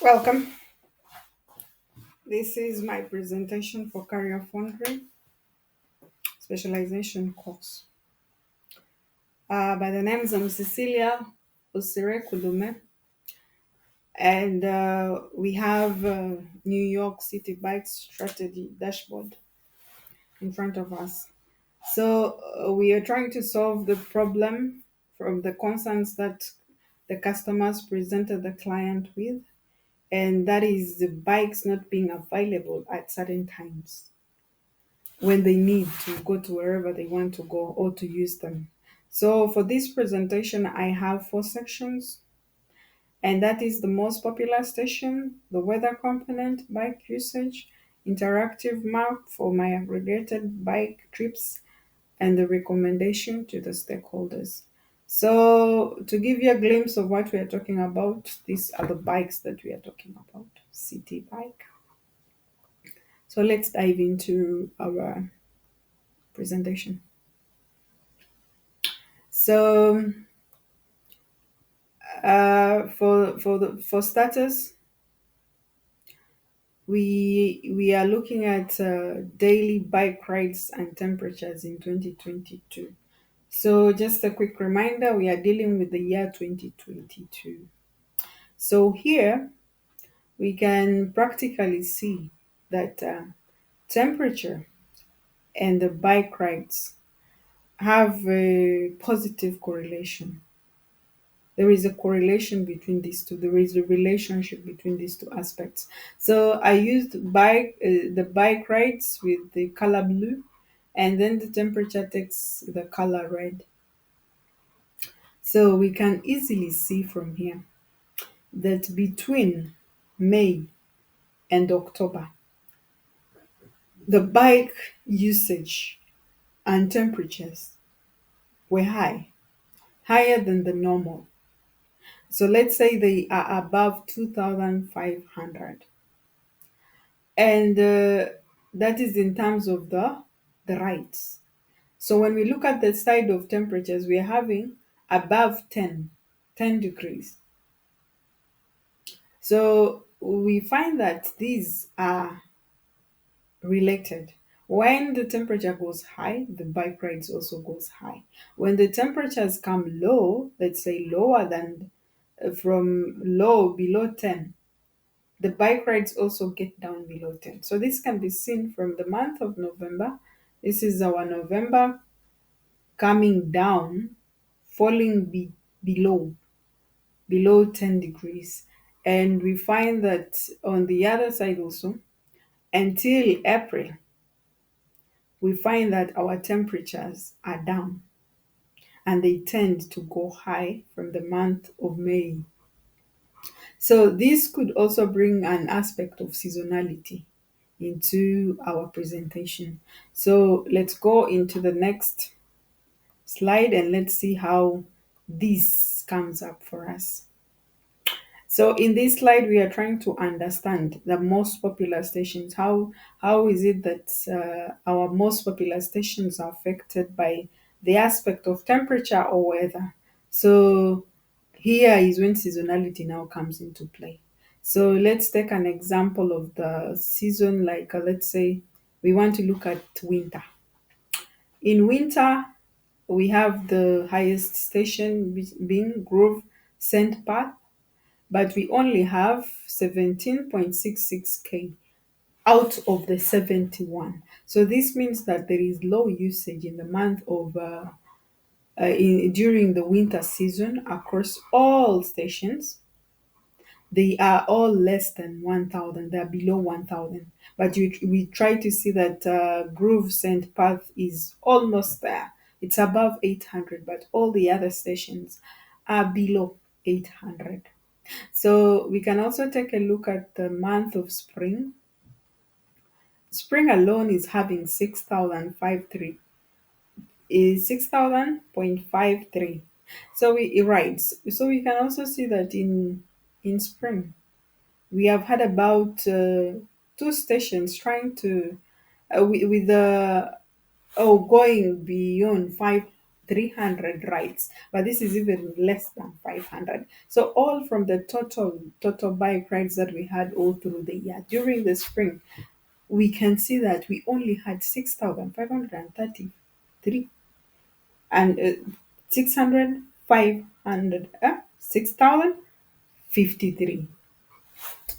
Welcome. This is my presentation for CareerFoundry specialization course. By the names I'm Cecilia Osire Kulume, and we have New York CitiBikes strategy dashboard in front of us. So we are trying to solve the problem from the concerns that the customers presented the client with, and that is the bikes not being available at certain times when they need to go to wherever they want to go or to use them. So for this presentation, I have four sections, and that is the most popular station, the weather component, bike usage, interactive map for my aggregated bike trips, and the recommendation to the stakeholders. So to give you a glimpse of what we are talking about, these are the bikes that we are talking about, city bike. So let's dive into our presentation. So for starters, we are looking at daily bike rides and temperatures in 2022. So just a quick reminder, we are dealing with the year 2022. So here we can practically see that temperature and the bike rides have a positive correlation. There is a correlation between these two. There is a relationship between these two aspects. So I used the bike rides with the color blue, and then the temperature takes the color red. So we can easily see from here that between May and October, the bike usage and temperatures were higher than the normal. So let's say they are above 2,500. And that is in terms of the rights. So when we look at the side of temperatures, we are having above 10 degrees. So we find that these are related. When the temperature goes high, the bike rides also goes high. When the temperatures come low, let's say lower than from low below 10, the bike rides also get down below 10. So this can be seen from the month of November. This is our November coming down, falling below 10 degrees. And we find that on the other side also, until April, we find that our temperatures are down and they tend to go high from the month of May. So this could also bring an aspect of seasonality into our presentation. So let's go into the next slide and let's see how this comes up for us. So in this slide, we are trying to understand the most popular stations. How is it that our most popular stations are affected by the aspect of temperature or weather? So here is when seasonality now comes into play. So let's take an example of the season, like let's say we want to look at winter. In winter, we have the highest station being Grove St. Path, but we only have 17.66K out of the 71. So this means that there is low usage in the month of during the winter season across all stations. They are all less than 1,000. They are below 1,000. But we try to see that Groove St. Path is almost there. It's above 800, but all the other stations are below 800. So we can also take a look at the month of spring. Spring alone is having 6,053 is 6,000.53. So we right. So we can also see that in spring we have had about two stations trying to with the going beyond 300 rides, but this is even less than 500. So all from the total bike rides that we had all through the year. During the spring, we can see that we only had 6,533 and 600, 500, 6,053.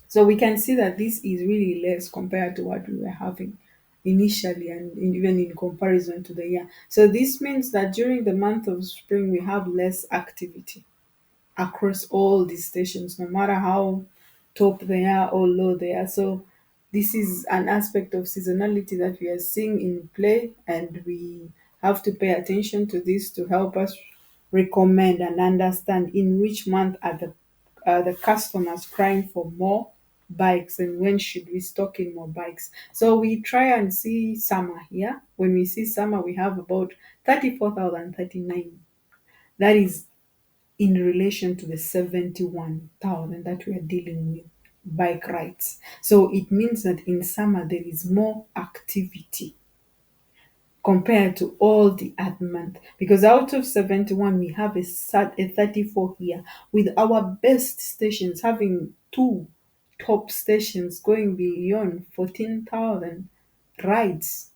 So we can see that this is really less compared to what we were having initially and even in comparison to the year. So this means that during the month of spring, we have less activity across all these stations, no matter how top they are or low they are. So this is an aspect of seasonality that we are seeing in play, and we have to pay attention to this to help us recommend and understand in which month are the customers crying for more bikes and when should we stock in more bikes. So we try and see summer here. When we see summer, we have about 34,039. That is in relation to the 71,000 that we are dealing with bike rides. So it means that in summer there is more activity compared to all the other month, because out of 71 we have a 34 here, with our best stations having two top stations going beyond 14,000 rides.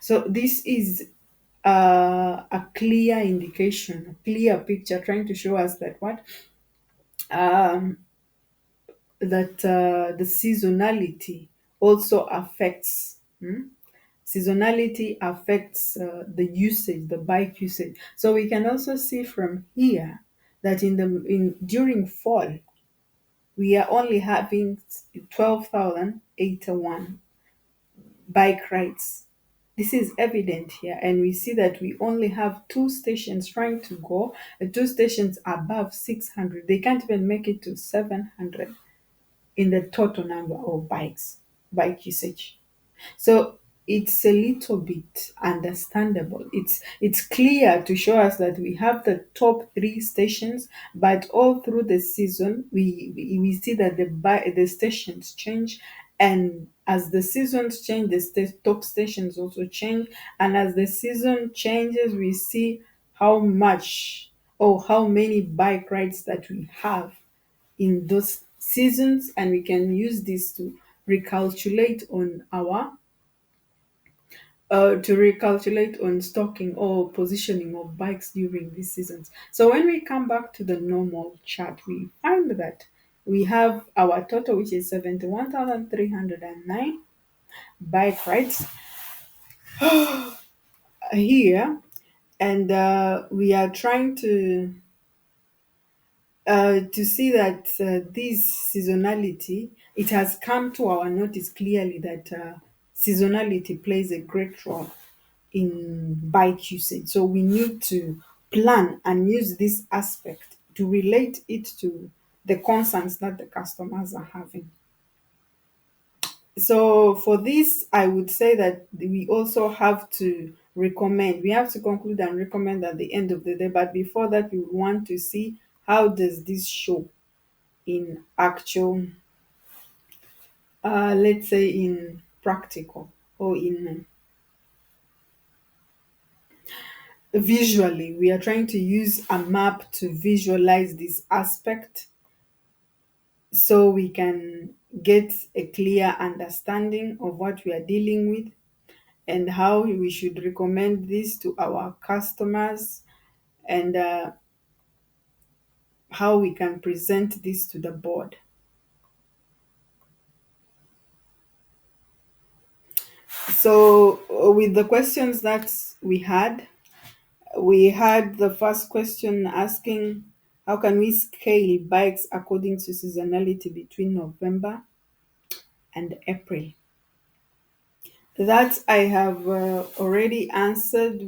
So this is a clear indication, a clear picture trying to show us that what um, that the seasonality also affects. Seasonality affects the usage, the bike usage. So we can also see from here that in during fall we are only having 12,081 bike rides. This is evident here, and we see that we only have two stations trying to go, two stations above 600. They can't even make it to 700 in the total number of bike usage. So it's a little bit understandable. It's clear to show us that we have the top three stations, but all through the season we see that the stations change, and as the seasons change, the top stations also change, and as the season changes, we see how much or how many bike rides that we have in those seasons, and we can use this recalculate on our to recalculate on stocking or positioning of bikes during these seasons. So when we come back to the normal chart, we find that we have our total, which is 71,309 bike rides here, and we are trying to see that this seasonality, it has come to our notice clearly that seasonality plays a great role in bike usage. So we need to plan and use this aspect to relate it to the concerns that the customers are having. So for this, I would say that we also have to recommend, we have to conclude and recommend at the end of the day. But before that, we want to see how does this show in actual, let's say in practical or in visually. We are trying to use a map to visualize this aspect so we can get a clear understanding of what we are dealing with and how we should recommend this to our customers, and how we can present this to the board. So with the questions that we had the first question asking, how can we scale bikes according to seasonality between November and April? That I have already answered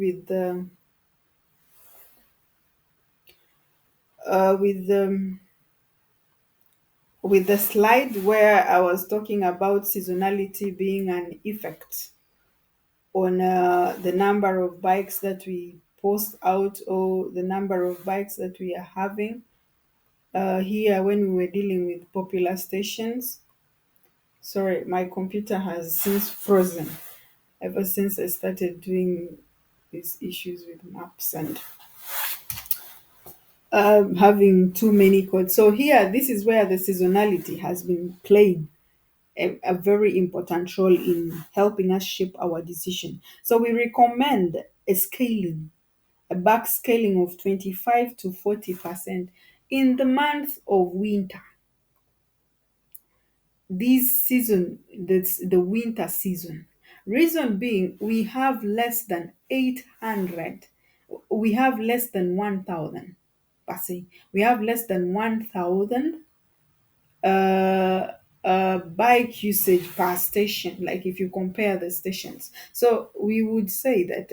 uh, with the with the slide where I was talking about seasonality being an effect on the number of bikes that we post out or the number of bikes that we are having here when we were dealing with popular stations. Sorry, my computer has since frozen ever since I started doing these issues with maps and having too many codes. So here, this is where the seasonality has been playing a very important role in helping us shape our decision. So we recommend a scaling, a back scaling of 25 to 40% in the month of winter. This season, that's the winter season. Reason being, we have less than 800, we have less than 1,000 per se. We have less than 1,000 uh, bike usage per station, like if you compare the stations. So we would say that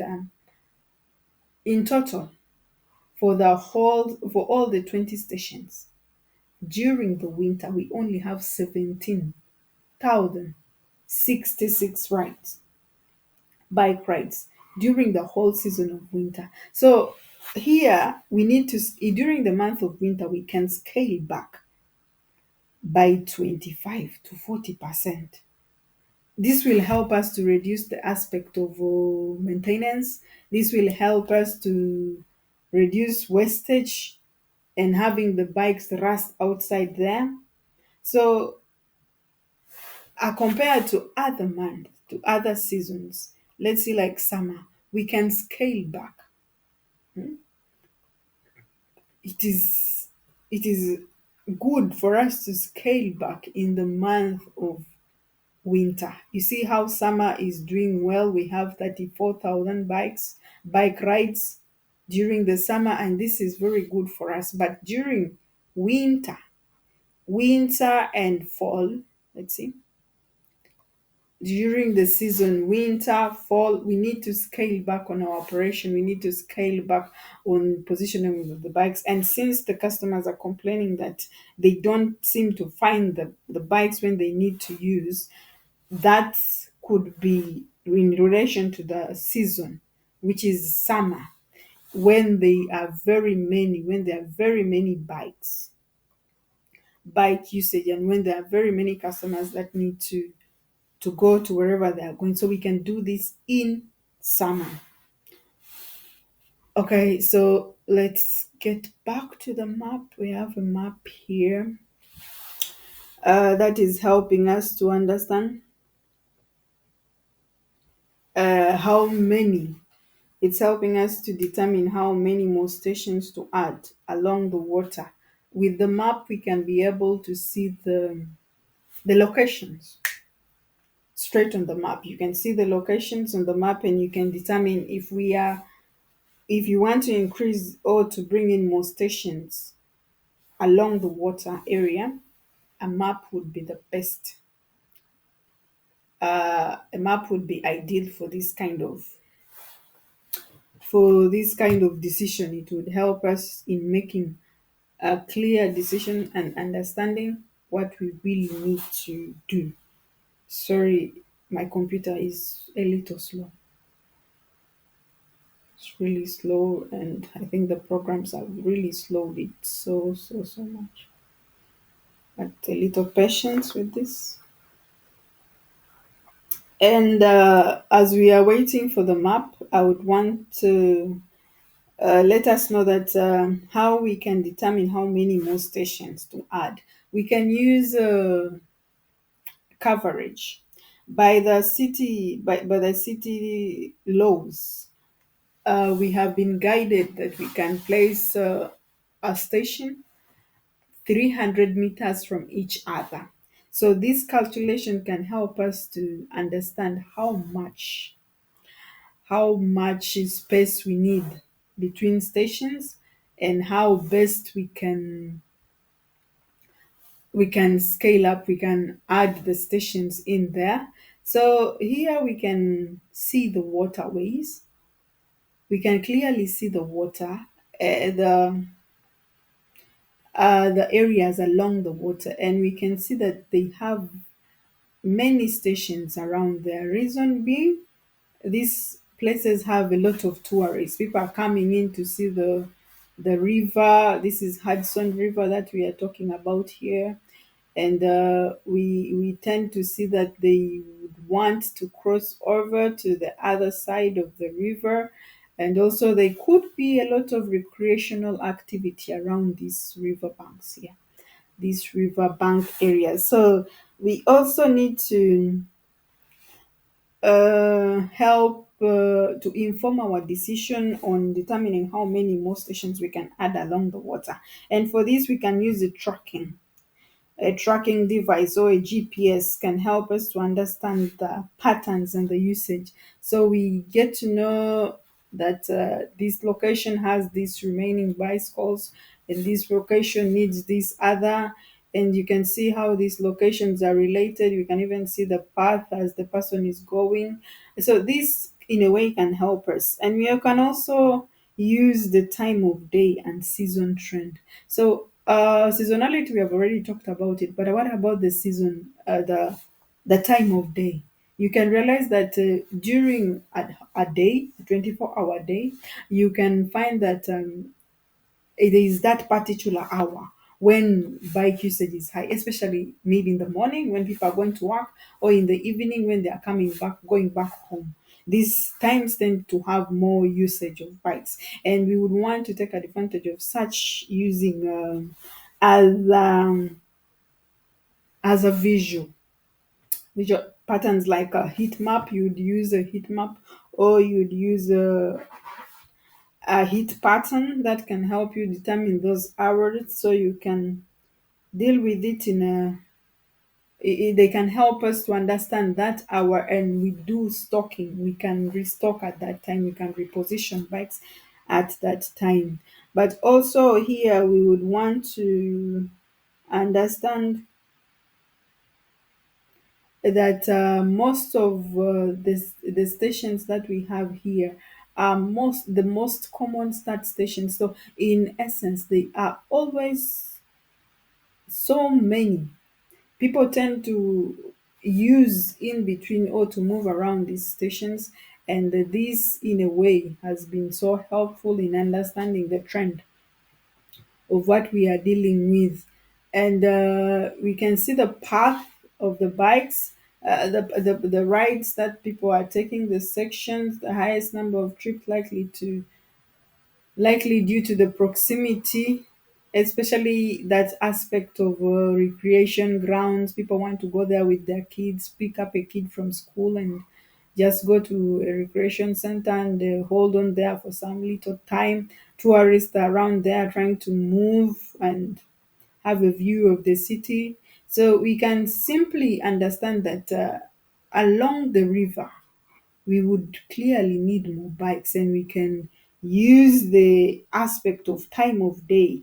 in total, for all the 20 stations, during the winter, we only have 17,066 rides, bike rides, during the whole season of winter. So here we need to, during the month of winter, we can scale back by 25 to 40%. This will help us to reduce the aspect of maintenance. This will help us to reduce wastage and having the bikes rust outside there. So, compared to other months, to other seasons, let's see like summer, we can scale back. It is it is good for us to scale back in the month of winter. You see how summer is doing well. We have 34,000 bike rides during the summer, and this is very good for us. But during winter, winter and fall, let's see, during the season, winter, fall, we need to scale back on our operation. We need to scale back on positioning of the bikes. And since the customers are complaining that they don't seem to find the bikes when they need to use, that could be in relation to the season, which is summer, when when there are very many bike usage, and when there are very many customers that need to go to wherever they are going. So we can do this in summer. Okay, so let's get back to the map. We have a map here that is helping us to understand how many. It's helping us to determine how many more stations to add along the water. With the map, we can be able to see the locations straight on the map. You can see the locations on the map, and you can determine if you want to increase or to bring in more stations along the water area. A map would be the best. A map would be ideal for this kind of decision. It would help us in making a clear decision and understanding what we really need to do. Sorry, my computer is a little slow. It's really slow, and I think the programs have really slowed it so much. But a little patience with this. And as we are waiting for the map, I would want to let us know that how we can determine how many more stations to add. We can use coverage by the city laws. We have been guided that we can place a station 300 meters from each other. So this calculation can help us to understand how much space we need between stations, and how best we can scale up, we can add the stations in there. So here we can see the waterways. We can clearly see the water, the areas along the water, and we can see that they have many stations around there. Reason being, these places have a lot of tourists. People are coming in to see the river. This is Hudson River that we are talking about here, and we tend to see that they would want to cross over to the other side of the river, And also there could be a lot of recreational activity around these riverbanks here, these riverbank areas. So we also need to help to inform our decision on determining how many more stations we can add along the water. And for this, we can use the tracking. A tracking device or a GPS can help us to understand the patterns and the usage. So we get to know that this location has these remaining bicycles and this location needs this other. And you can see how these locations are related. You can even see the path as the person is going. So this, in a way, can help us. And we can also use the time of day and season trend. So seasonality, we have already talked about it, but what about the season, the time of day? You can realize that during a day, a 24-hour day, you can find that it is that particular hour when bike usage is high, especially maybe in the morning when people are going to work, or in the evening when they are coming back, going back home. These times tend to have more usage of bikes, and we would want to take advantage of such using as as a visual patterns like a heat map. You'd use a heat map, or you'd use a heat pattern that can help you determine those hours, so you can deal with it in a they can help us to understand that hour, and we do stocking. We can restock at that time, we can reposition bikes at that time. But also here we would want to understand that most of the stations that we have here are the most common start stations. So in essence, they are always so many. People tend to use in between or to move around these stations, and this in a way has been so helpful in understanding the trend of what we are dealing with. And we can see the path of the bikes, the rides that people are taking, the sections, the highest number of trips likely due to the proximity, especially that aspect of recreation grounds. People want to go there with their kids, pick up a kid from school and just go to a recreation center and hold on there for some little time. Tourists are around there trying to move and have a view of the city. So we can simply understand that along the river, we would clearly need more bikes, and we can use the aspect of time of day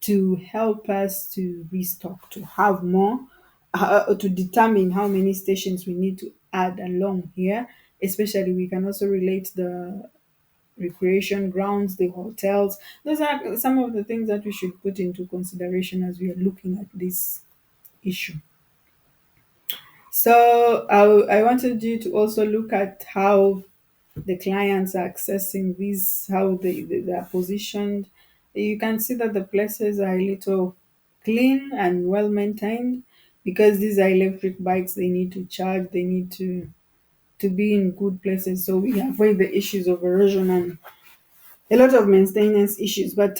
to help us to restock, to have more, to determine how many stations we need to add along here. Especially, we can also relate the recreation grounds, the hotels. Those are some of the things that we should put into consideration as we are looking at this issue. So I wanted you to also look at how the clients are accessing these, how they are positioned. You can see that the places are a little clean and well maintained, because these are electric bikes. They need to charge, they need to be in good places, so we avoid the issues of erosion and a lot of maintenance issues. But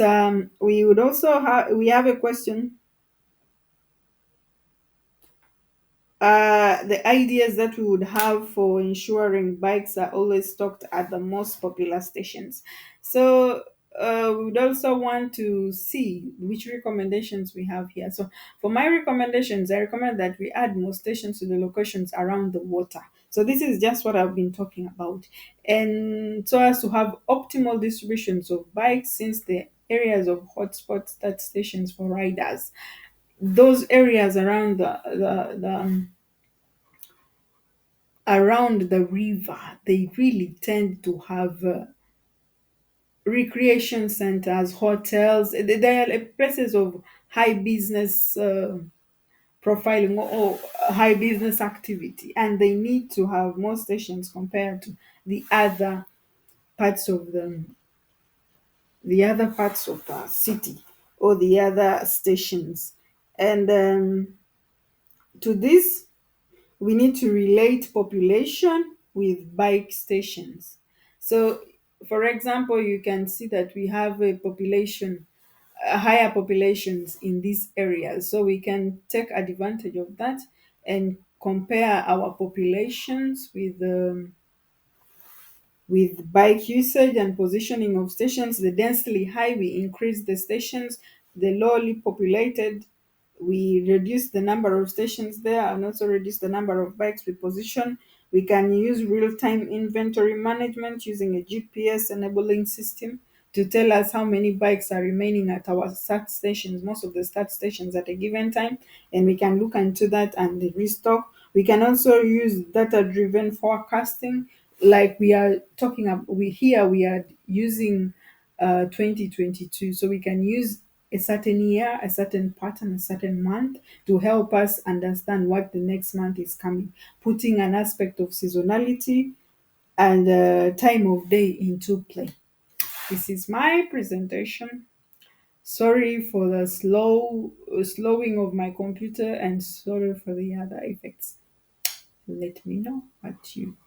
we would also we have a question, the ideas that we would have for ensuring bikes are always stocked at the most popular stations. So we would also want to see which recommendations we have here. So for my recommendations, I recommend that we add more stations to the locations around the water. So this is just what I've been talking about. And so as to have optimal distributions of bikes, since the areas of hotspots, that stations for riders, those areas around the around the river, they really tend to have recreation centers, hotels. They are places of high business profiling, or high business activity, and they need to have more stations compared to the other parts of the other parts of the city, or the other stations. And to this, we need to relate population with bike stations. So For example, you can see that we have a population, higher populations in these areas. So we can take advantage of that and compare our populations with bike usage and positioning of stations. The densely high, we increase the stations. The lowly populated, we reduce the number of stations there and also reduce the number of bikes we position. We can use real-time inventory management using a GPS enabling system to tell us how many bikes are remaining at our start stations, most of the start stations at a given time, and we can look into that and restock. We can also use data-driven forecasting, like we are talking about. We are using 2022, so we can use a certain year, a certain pattern, a certain month to help us understand what the next month is coming, putting an aspect of seasonality and time of day into play. This is my presentation. Sorry for the slowing of my computer, and sorry for the other effects. Let me know what you